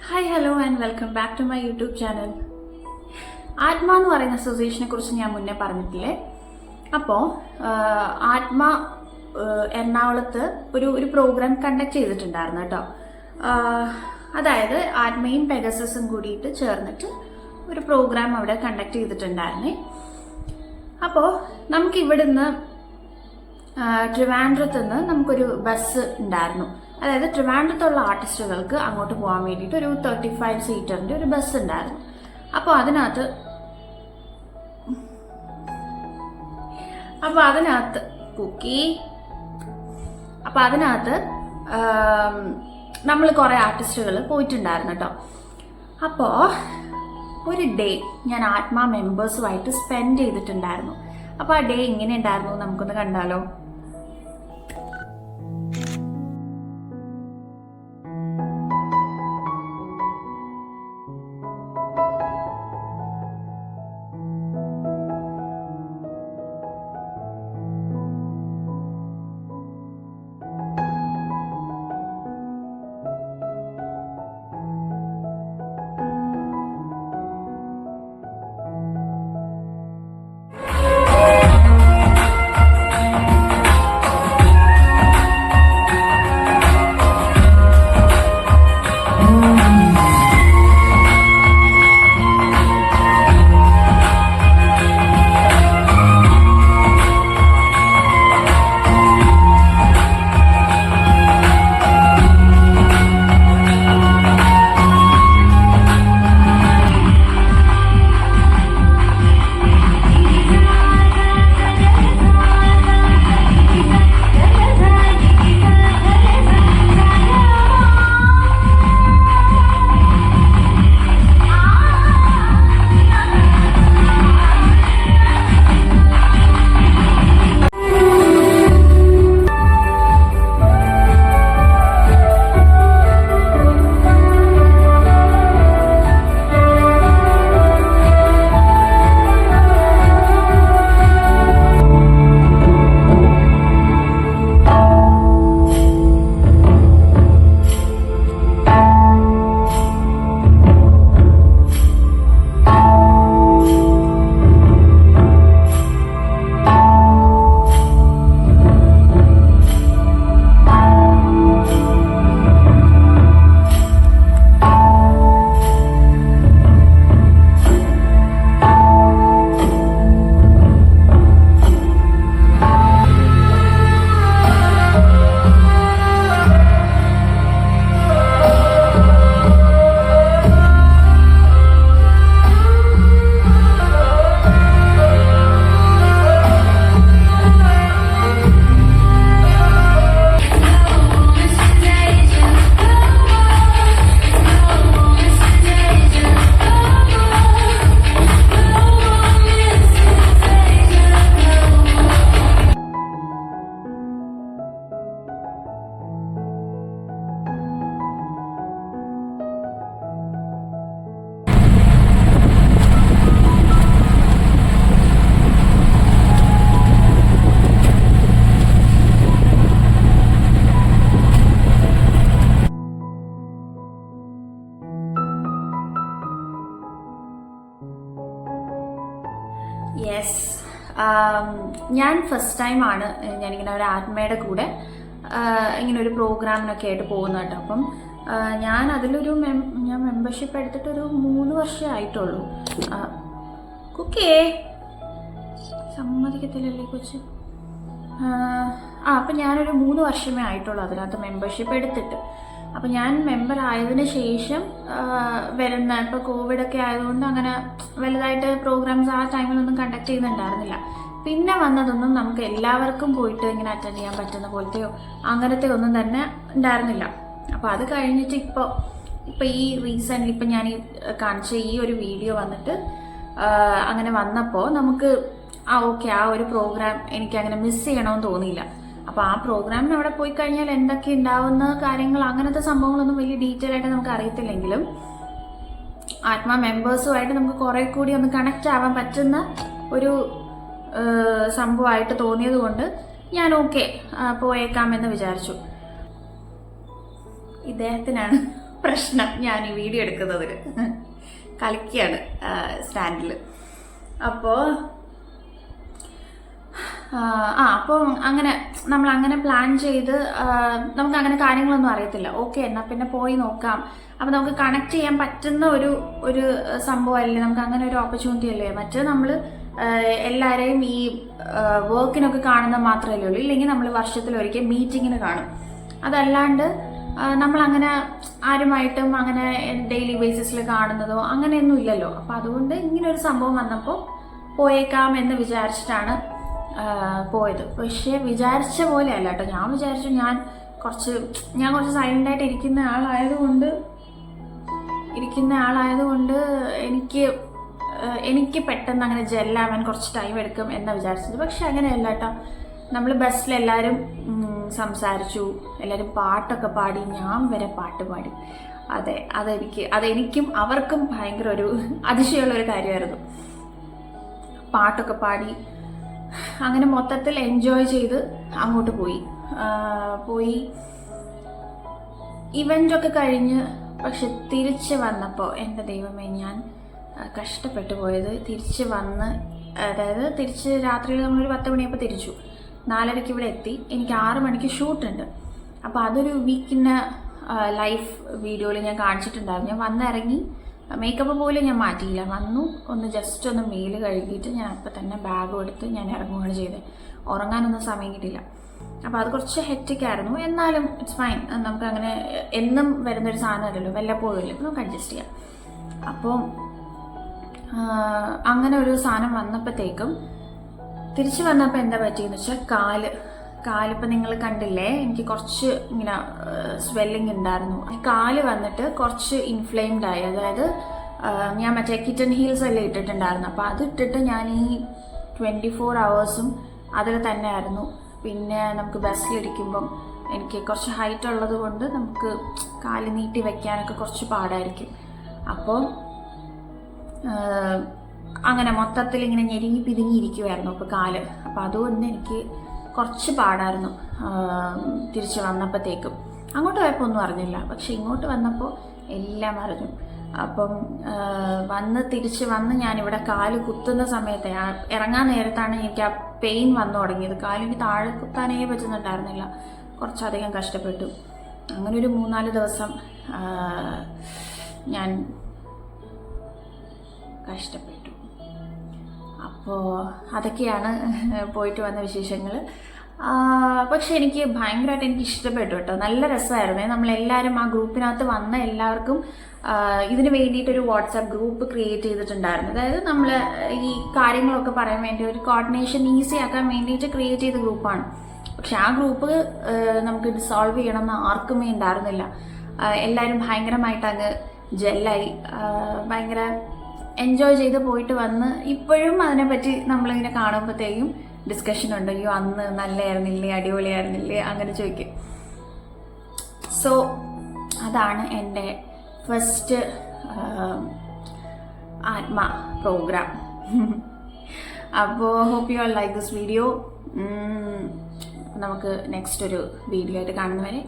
Hi hello and welcome back to my YouTube channel. Atma എന്ന് പറയുന്ന അസോസിയേഷനെ കുറിച്ച് ഞാൻ മുന്നേ പറഞ്ഞിട്ടില്ലേ. അപ്പോൾ ആത്മ എറണാകുളത്ത് ഒരു പ്രോഗ്രാം കണ്ടക്ട് ചെയ്തിട്ടുണ്ടായിരുന്നു കേട്ടോ. അതായത് ആത്മയും പെഗസസും കൂടിയിട്ട് ചേർന്നിട്ട് ഒരു പ്രോഗ്രാം അവിടെ കണ്ടക്ട് ചെയ്തിട്ടുണ്ടായിരുന്നേ. അപ്പോൾ നമുക്ക് ഇവിടുന്ന് ട്രിവാൻഡ്രത്ത് നിന്ന് നമുക്കൊരു ബസ് ഉണ്ടായിരുന്നു. അതായത് ട്രിവാൻഡ്രത്തുള്ള ആർട്ടിസ്റ്റുകൾക്ക് അങ്ങോട്ട് പോകാൻ വേണ്ടിയിട്ട് ഒരു 35 സീറ്ററിൻ്റെ ഒരു ബസ് ഉണ്ടായിരുന്നു. അപ്പോൾ അതിനകത്ത് നമ്മൾ കുറേ ആർട്ടിസ്റ്റുകൾ പോയിട്ടുണ്ടായിരുന്നു കേട്ടോ. അപ്പോൾ ഒരു ഡേ ഞാൻ ആത്മ മെമ്പേഴ്സുമായിട്ട് സ്പെൻഡ് ചെയ്തിട്ടുണ്ടായിരുന്നു. അപ്പോൾ ആ ഡേ എങ്ങനെ ഉണ്ടായിരുന്നു നമുക്കൊന്ന് കണ്ടാലോ. യെസ്, ഞാൻ ഫസ്റ്റ് ടൈമാണ് ഞാനിങ്ങനെ ഒരു ആത്മയുടെ കൂടെ ഇങ്ങനെ ഒരു പ്രോഗ്രാമിനൊക്കെ ആയിട്ട് പോകുന്നത് കേട്ടോ. അപ്പം ഞാൻ ഞാൻ മെമ്പർഷിപ്പ് എടുത്തിട്ടൊരു 3 വർഷമേ ആയിട്ടുള്ളൂ. കുക്കേ സമ്മതിക്കത്തില്ലല്ലേ കൊച്ച്. അപ്പം ഞാനൊരു 3 വർഷമേ ആയിട്ടുള്ളൂ അതിനകത്ത് മെമ്പർഷിപ്പ് എടുത്തിട്ട്. അപ്പം ഞാൻ മെമ്പർ ആയതിന് ശേഷം വരുന്ന ഇപ്പോൾ കോവിഡൊക്കെ ആയതുകൊണ്ട് അങ്ങനെ വലുതായിട്ട് പ്രോഗ്രാംസ് ആ ടൈമിലൊന്നും കണ്ടക്ട് ചെയ്യുന്നുണ്ടായിരുന്നില്ല. പിന്നെ വന്നതൊന്നും നമുക്ക് എല്ലാവർക്കും പോയിട്ട് ഇങ്ങനെ അറ്റൻഡ് ചെയ്യാൻ പറ്റുന്ന പോലത്തെയോ അങ്ങനത്തെ ഒന്നും തന്നെ ഉണ്ടായിരുന്നില്ല. അപ്പോൾ അത് കഴിഞ്ഞിട്ട് ഇപ്പോൾ ഈ റീസെൻ്റ് ഇപ്പം ഞാൻ കാണിച്ച ഈ ഒരു വീഡിയോ വന്നിട്ട് അങ്ങനെ വന്നപ്പോൾ നമുക്ക് ഓക്കെ ആ ഒരു പ്രോഗ്രാം എനിക്ക് അങ്ങനെ മിസ് ചെയ്യണമെന്ന് തോന്നിയില്ല. അപ്പോൾ ആ പ്രോഗ്രാമിന് അവിടെ പോയി കഴിഞ്ഞാൽ എന്തൊക്കെ ഉണ്ടാവുന്ന കാര്യങ്ങൾ അങ്ങനത്തെ സംഭവങ്ങളൊന്നും വലിയ ഡീറ്റെയിൽ ആയിട്ട് നമുക്ക് അറിയത്തില്ലെങ്കിലും ആത്മ മെമ്പേഴ്സുമായിട്ട് നമുക്ക് കുറെ കൂടി ഒന്ന് കണക്റ്റ് ആവാൻ പറ്റുന്ന ഒരു സംഭവമായിട്ട് തോന്നിയത് കൊണ്ട് ഞാൻ ഓക്കെ പോയേക്കാമെന്ന് വിചാരിച്ചു. ഇദ്ദേഹത്തിനാണ് പ്രശ്നം ഞാൻ ഈ വീഡിയോ എടുക്കുന്നതിൽ. കളിക്കുകയാണ് സ്റ്റാൻഡിൽ. അപ്പോൾ അപ്പോൾ നമ്മൾ അങ്ങനെ പ്ലാൻ ചെയ്ത് നമുക്ക് അങ്ങനെ കാര്യങ്ങളൊന്നും അറിയത്തില്ല. ഓക്കെ, എന്നാൽ പിന്നെ പോയി നോക്കാം. അപ്പോൾ നമുക്ക് കണക്ട് ചെയ്യാൻ പറ്റുന്ന ഒരു സംഭവമല്ലേ, നമുക്ക് അങ്ങനെ ഒരു ഓപ്പർച്യൂണിറ്റി അല്ലേ. മറ്റേ നമ്മൾ എല്ലാവരെയും ഈ വർക്കിനൊക്കെ കാണുന്നത് മാത്രമല്ലേ ഉള്ളൂ. ഇല്ലെങ്കിൽ നമ്മൾ വർഷത്തിലൊരിക്കൽ മീറ്റിങ്ങിന് കാണും. അതല്ലാണ്ട് നമ്മളങ്ങനെ ആരുമായിട്ടും അങ്ങനെ ഡെയിലി ബേസിസിൽ കാണുന്നതോ അങ്ങനെയൊന്നും ഇല്ലല്ലോ. അപ്പം അതുകൊണ്ട് ഇങ്ങനൊരു സംഭവം വന്നപ്പോൾ പോയേക്കാം എന്ന് വിചാരിച്ചിട്ടാണ് പോയത്. പക്ഷേ വിചാരിച്ച പോലെ അല്ല കേട്ടോ. ഞാൻ വിചാരിച്ചു ഞാൻ കുറച്ച് സൈലൻ്റായിട്ട് ഇരിക്കുന്ന ആളായതുകൊണ്ട് എനിക്ക് പെട്ടെന്ന് അങ്ങനെ ജെല്ലാവാൻ കുറച്ച് ടൈം എടുക്കും എന്നാണ് വിചാരിച്ചത്. പക്ഷെ അങ്ങനെയല്ല കേട്ടോ. നമ്മൾ ബസ്സിലെല്ലാവരും സംസാരിച്ചു, എല്ലാവരും പാട്ടൊക്കെ പാടി, ഞാൻ വരെ പാട്ട് പാടി. അതെനിക്കും അവർക്കും ഭയങ്കര ഒരു അതിശയമുള്ളൊരു കാര്യമായിരുന്നു. പാട്ടൊക്കെ പാടി അങ്ങനെ മൊത്തത്തിൽ എൻജോയ് ചെയ്ത് അങ്ങോട്ട് പോയി ഇവൻ്റൊക്കെ കഴിഞ്ഞ്. പക്ഷെ തിരിച്ച് വന്നപ്പോൾ എൻ്റെ ദൈവമേ, ഞാൻ കഷ്ടപ്പെട്ടു പോയത്. തിരിച്ച് രാത്രിയിൽ നമ്മളൊരു 10 മണിയപ്പോൾ തിരിച്ചു. 4:30 ഇവിടെ എത്തി. എനിക്ക് 6 മണിക്ക് ഷൂട്ടുണ്ട്. അപ്പോൾ അതൊരു വീക്കിൻ്റെ ലൈഫ് വീഡിയോയിൽ ഞാൻ കാണിച്ചിട്ടുണ്ടായിരുന്നു. ഞാൻ വന്നിറങ്ങി, മേക്കപ്പ് പോലും ഞാൻ മാറ്റിയില്ല. ജസ്റ്റ് ഒന്ന് മെയിൽ കഴുകിയിട്ട് ഞാൻ അപ്പം തന്നെ ബാഗും എടുത്ത് ഞാൻ ഇറങ്ങുകയാണ് ചെയ്തത്. ഉറങ്ങാനൊന്നും സമയം കിട്ടിയില്ല. അപ്പോൾ അത് കുറച്ച് ഹെക്റ്റിക്കായിരുന്നു. എന്നാലും ഇറ്റ്സ് ഫൈൻ. നമുക്ക് അങ്ങനെ എന്നും വരുന്നൊരു സാധനമല്ലല്ലോ, വല്ലപ്പോഴും ഇല്ല, നമുക്ക് അഡ്ജസ്റ്റ് ചെയ്യാം. അപ്പോൾ അങ്ങനെ ഒരു സാധനം വന്നപ്പോഴത്തേക്കും തിരിച്ചു വന്നപ്പോൾ എന്താ പറ്റിയെന്ന് വെച്ചാൽ കാലിപ്പോൾ നിങ്ങൾ കണ്ടില്ലേ, എനിക്ക് കുറച്ച് ഇങ്ങനെ സ്വെല്ലിങ് ഉണ്ടായിരുന്നു. കാല് വന്നിട്ട് കുറച്ച് ഇൻഫ്ലെയിംഡ് ആയി. അതായത് ഞാൻ മറ്റേ കിറ്റൻ ഹീൽസ് എല്ലാം ഇട്ടിട്ടുണ്ടായിരുന്നു. അപ്പോൾ അതിട്ടിട്ട് ഞാൻ ഈ 24 hours അതിൽ തന്നെ ആയിരുന്നു. പിന്നെ നമുക്ക് ബസ്സിലിരിക്കുമ്പം എനിക്ക് കുറച്ച് ഹൈറ്റ് ഉള്ളത് കൊണ്ട് നമുക്ക് കാല് നീട്ടി വയ്ക്കാനൊക്കെ കുറച്ച് പാടായിരിക്കും. അപ്പോൾ അങ്ങനെ മൊത്തത്തിൽ ഇങ്ങനെ ഞെരുങ്ങി പിതുങ്ങിയിരിക്കുമായിരുന്നു അപ്പോൾ കാല്. അപ്പോൾ അതുകൊണ്ട് എനിക്ക് കുറച്ച് പാടായിരുന്നു തിരിച്ച് വന്നപ്പോഴത്തേക്കും. അങ്ങോട്ട് പോയപ്പോൾ ഒന്നും അറിഞ്ഞില്ല, പക്ഷെ ഇങ്ങോട്ട് വന്നപ്പോൾ എല്ലാം അറിഞ്ഞു. അപ്പം തിരിച്ച് വന്ന് ഞാനിവിടെ കാല് കുത്തുന്ന സമയത്ത് ഇറങ്ങാൻ നേരത്താണ് എനിക്ക് ആ പെയിൻ വന്നു തുടങ്ങിയത്. കാലിന് താഴെ കുത്താനേ പറ്റുന്നുണ്ടായിരുന്നില്ല. കുറച്ചധികം കഷ്ടപ്പെട്ടു. അങ്ങനെ ഒരു 3-4 ദിവസം ഞാൻ കഷ്ടപ്പെട്ടു. അപ്പോൾ അതൊക്കെയാണ് പോയിട്ട് വന്ന വിശേഷങ്ങൾ. പക്ഷെ എനിക്ക് ഭയങ്കരമായിട്ട് എനിക്ക് ഇഷ്ടപ്പെട്ടു കേട്ടോ. നല്ല രസമായിരുന്നേ. നമ്മളെല്ലാവരും ആ ഗ്രൂപ്പിനകത്ത് വന്ന എല്ലാവർക്കും ഇതിന് വേണ്ടിയിട്ടൊരു വാട്സാപ്പ് ഗ്രൂപ്പ് ക്രിയേറ്റ് ചെയ്തിട്ടുണ്ടായിരുന്നു. അതായത് നമ്മൾ ഈ കാര്യങ്ങളൊക്കെ പറയാൻ വേണ്ടി ഒരു കോർഡിനേഷൻ ഈസി ആക്കാൻ വേണ്ടിയിട്ട് ക്രിയേറ്റ് ചെയ്ത ഗ്രൂപ്പാണ്. പക്ഷെ ആ ഗ്രൂപ്പ് നമുക്ക് ഡിസോൾവ് ചെയ്യണമെന്ന് ആർക്കുമേ ഉണ്ടായിരുന്നില്ല. എല്ലാവരും ഭയങ്കരമായിട്ട് അങ്ങ് ജെല്ലായി, ഭയങ്കര എൻജോയ് ചെയ്ത് പോയിട്ട് വന്ന് ഇപ്പോഴും അതിനെപ്പറ്റി നമ്മളിങ്ങനെ കാണുമ്പോഴത്തേക്കും ഡിസ്കഷൻ ഉണ്ട്. അയ്യോ അന്ന് നല്ലതായിരുന്നില്ലേ, അടിപൊളിയായിരുന്നില്ലേ, അങ്ങനെ ചോദിക്കും. സോ അതാണ് എൻ്റെ ഫസ്റ്റ് ആത്മ പ്രോഗ്രാം. അപ്പോൾ hope you all like this video. നമുക്ക് നെക്സ്റ്റ് ഒരു വീഡിയോ ആയിട്ട് കാണുന്നവരെ